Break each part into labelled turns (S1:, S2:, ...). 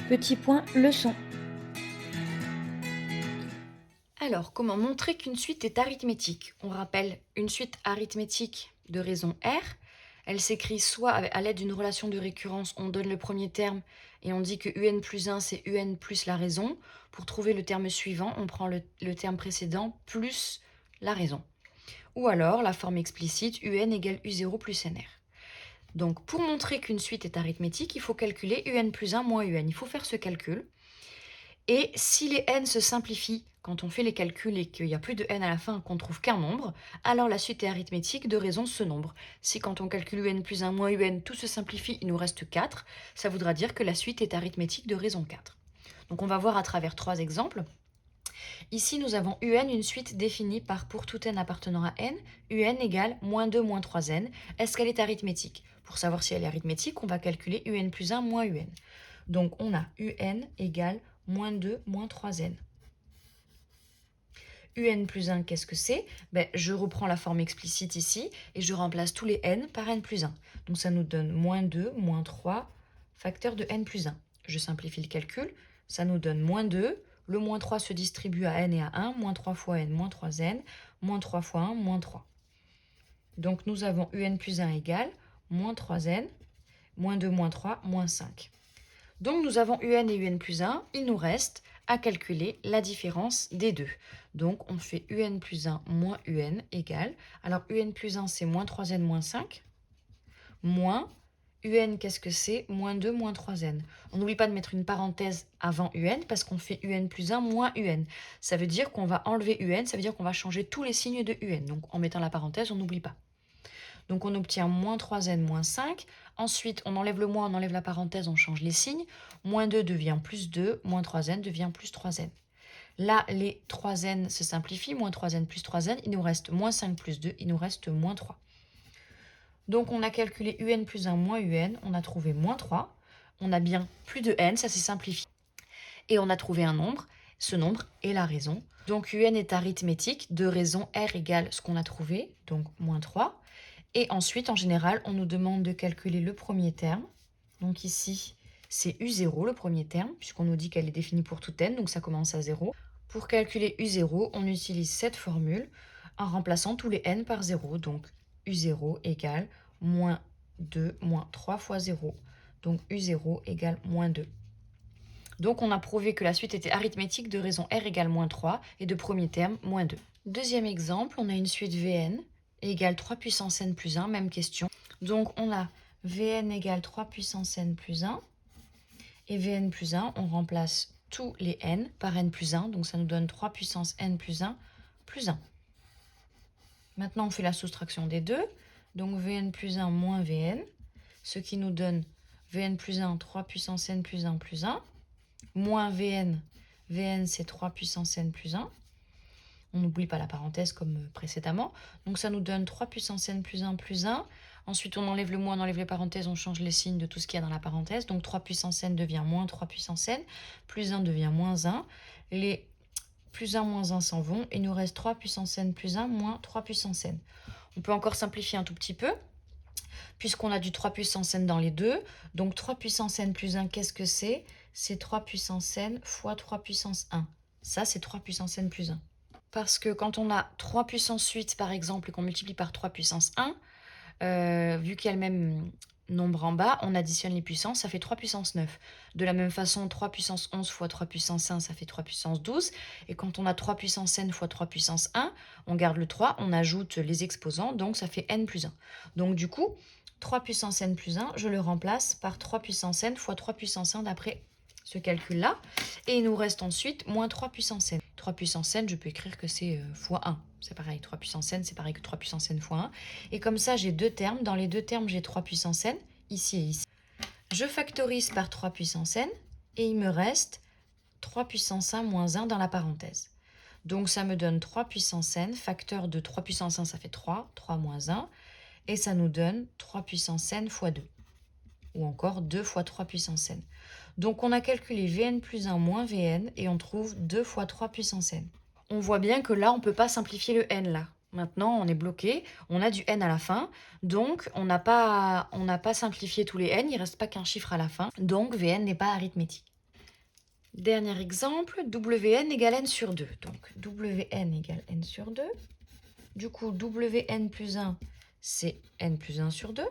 S1: Petit point leçon.
S2: Alors, comment montrer qu'une suite est arithmétique? On rappelle, une suite arithmétique de raison R, elle s'écrit soit à l'aide d'une relation de récurrence, on donne le premier terme et on dit que un plus 1 c'est un plus la raison. Pour trouver le terme suivant, on prend le terme précédent plus la raison. Ou alors la forme explicite un égale u0 plus nr. Donc pour montrer qu'une suite est arithmétique, il faut calculer un plus 1 moins un. Il faut faire ce calcul. Et si les n se simplifient, quand on fait les calculs et qu'il n'y a plus de n à la fin, qu'on ne trouve qu'un nombre, alors la suite est arithmétique de raison ce nombre. Si quand on calcule un plus 1 moins un, tout se simplifie, il nous reste 4, ça voudra dire que la suite est arithmétique de raison 4. Donc on va voir à travers 3 exemples. Ici, nous avons un, une suite définie par pour tout n appartenant à n, un égale moins 2 moins 3n. Est-ce qu'elle est arithmétique? Pour savoir si elle est arithmétique, on va calculer un plus 1 moins un. Donc on a un égale moins 2 moins 3n. Un plus 1, qu'est-ce que c'est? Je reprends la forme explicite ici et je remplace tous les n par n plus 1. Donc ça nous donne moins 2 moins 3 facteur de n plus 1. Je simplifie le calcul, ça nous donne moins 2, le moins 3 se distribue à n et à 1, moins 3 fois n, moins 3n, moins 3 fois 1, moins 3. Donc nous avons un plus 1 égale moins 3n, moins 2 moins 3, moins 5. Donc nous avons un et un plus 1, il nous reste à calculer la différence des deux. Donc on fait un plus 1 moins un égale, alors un plus 1 c'est moins 3n moins 5, moins un qu'est-ce que c'est? Moins 2 moins 3n. On n'oublie pas de mettre une parenthèse avant un parce qu'on fait un plus 1 moins un. Ça veut dire qu'on va enlever un, ça veut dire qu'on va changer tous les signes de un. Donc en mettant la parenthèse, on n'oublie pas. Donc on obtient moins 3n moins 5. Ensuite, on enlève le moins, on enlève la parenthèse, on change les signes. Moins 2 devient plus 2, moins 3n devient plus 3n. Là, les 3n se simplifient, moins 3n plus 3n, il nous reste moins 5 plus 2, il nous reste moins 3. Donc on a calculé un plus 1 moins un, on a trouvé moins 3. On a bien plus de n, ça s'est simplifié. Et on a trouvé un nombre, ce nombre est la raison. Donc un est arithmétique de raison r égale ce qu'on a trouvé, donc moins 3. Et ensuite, en général, on nous demande de calculer le premier terme. Donc ici, c'est u0, le premier terme, puisqu'on nous dit qu'elle est définie pour tout n, donc ça commence à 0. Pour calculer u0, on utilise cette formule en remplaçant tous les n par 0. Donc u0 égale moins 2 moins 3 fois 0. Donc u0 égale moins 2. Donc on a prouvé que la suite était arithmétique de raison r égale moins 3 et de premier terme moins 2. Deuxième exemple, on a une suite Vn égale 3 puissance n plus 1, même question. Donc on a Vn égale 3 puissance n plus 1 et Vn plus 1, on remplace tous les n par n plus 1, donc ça nous donne 3 puissance n plus 1 plus 1. Maintenant on fait la soustraction des deux, donc Vn plus 1 moins Vn, ce qui nous donne Vn plus 1, 3 puissance n plus 1 plus 1, moins Vn, Vn c'est 3 puissance n plus 1. On n'oublie pas la parenthèse comme précédemment. Donc ça nous donne 3 puissance n plus 1 plus 1. Ensuite, on enlève le moins, on enlève les parenthèses, on change les signes de tout ce qu'il y a dans la parenthèse. Donc 3 puissance n devient moins 3 puissance n. Plus 1 devient moins 1. Les plus 1, moins 1 s'en vont. Il nous reste 3 puissance n plus 1 moins 3 puissance n. On peut encore simplifier un tout petit peu, puisqu'on a du 3 puissance n dans les deux. Donc 3 puissance n plus 1, qu'est-ce que c'est? C'est 3 puissance n fois 3 puissance 1. Ça, c'est 3 puissance n plus 1. Parce que quand on a 3 puissance 8, par exemple, et qu'on multiplie par 3 puissance 1, vu qu'il y a le même nombre en bas, on additionne les puissances, ça fait 3 puissance 9. De la même façon, 3 puissance 11 fois 3 puissance 1, ça fait 3 puissance 12. Et quand on a 3 puissance n fois 3 puissance 1, on garde le 3, on ajoute les exposants, donc ça fait n plus 1. Donc du coup, 3 puissance n plus 1, je le remplace par 3 puissance n fois 3 puissance 1 d'après ce calcul-là. Et il nous reste ensuite moins 3 puissance n. 3 puissance n, je peux écrire que c'est fois 1. C'est pareil, 3 puissance n, c'est pareil que 3 puissance n fois 1. Et comme ça, j'ai deux termes. Dans les deux termes, j'ai 3 puissance n, ici et ici. Je factorise par 3 puissance n, et il me reste 3 puissance 1 moins 1 dans la parenthèse. Donc ça me donne 3 puissance n, facteur de 3 puissance 1, ça fait 3, 3 moins 1. Et ça nous donne 3 puissance n fois 2. Ou encore 2 fois 3 puissance n. Donc on a calculé Vn plus 1 moins Vn et on trouve 2 fois 3 puissance n. On voit bien que là, on ne peut pas simplifier le n là. Maintenant, on est bloqué, on a du n à la fin, donc on n'a pas simplifié tous les n, il ne reste pas qu'un chiffre à la fin, donc Vn n'est pas arithmétique. Dernier exemple, Wn égale n sur 2. Donc Wn égale n sur 2. Du coup, Wn plus 1, c'est n plus 1 sur 2.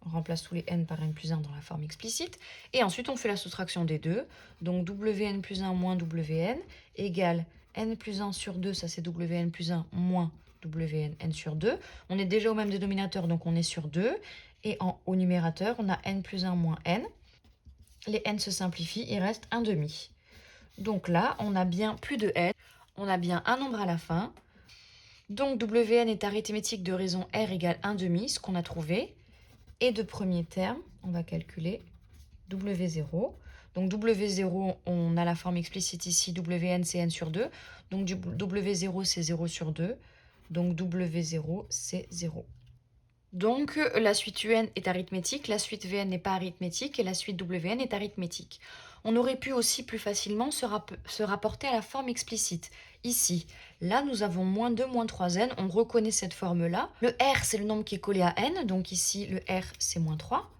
S2: On remplace tous les n par n plus 1 dans la forme explicite. Et ensuite, on fait la soustraction des deux. Donc Wn plus 1 moins Wn égale n plus 1 sur 2, ça c'est Wn plus 1 moins Wn n sur 2. On est déjà au même dénominateur, donc on est sur 2. Et au numérateur, on a n plus 1 moins n. Les n se simplifient, il reste 1 demi. Donc là, on a bien plus de n, on a bien un nombre à la fin. Donc Wn est arithmétique de raison r égale 1 demi, ce qu'on a trouvé. Et de premier terme, on va calculer W0. Donc W0, on a la forme explicite ici, Wn c'est n sur 2. Donc W0 c'est 0 sur 2. Donc W0 c'est 0. Donc la suite UN est arithmétique, la suite Vn n'est pas arithmétique et la suite Wn est arithmétique. On aurait pu aussi plus facilement se rapporter à la forme explicite. Ici, là nous avons moins 2, moins 3n, on reconnaît cette forme-là. Le R c'est le nombre qui est collé à n, donc ici le R c'est moins 3,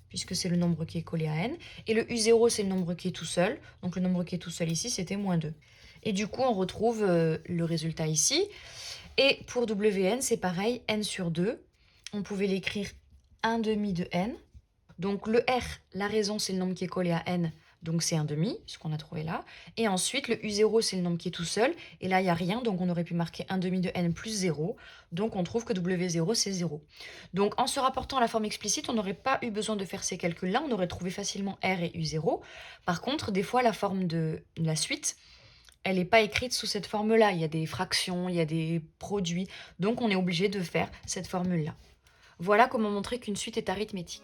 S2: puisque c'est le nombre qui est collé à n. Et le U0 c'est le nombre qui est tout seul, donc le nombre qui est tout seul ici c'était moins 2. Et du coup on retrouve le résultat ici. Et pour Wn c'est pareil, n sur 2. On pouvait l'écrire 1 demi de n. Donc le R, la raison, c'est le nombre qui est collé à n, donc c'est 1 demi, ce qu'on a trouvé là. Et ensuite, le U0, c'est le nombre qui est tout seul. Et là, il n'y a rien, donc on aurait pu marquer 1 demi de n plus 0. Donc on trouve que W0, c'est 0. Donc en se rapportant à la forme explicite, on n'aurait pas eu besoin de faire ces calculs-là. On aurait trouvé facilement R et U0. Par contre, des fois, la forme de la suite, elle n'est pas écrite sous cette forme-là. Il y a des fractions, il y a des produits. Donc on est obligé de faire cette formule-là. Voilà comment montrer qu'une suite est arithmétique.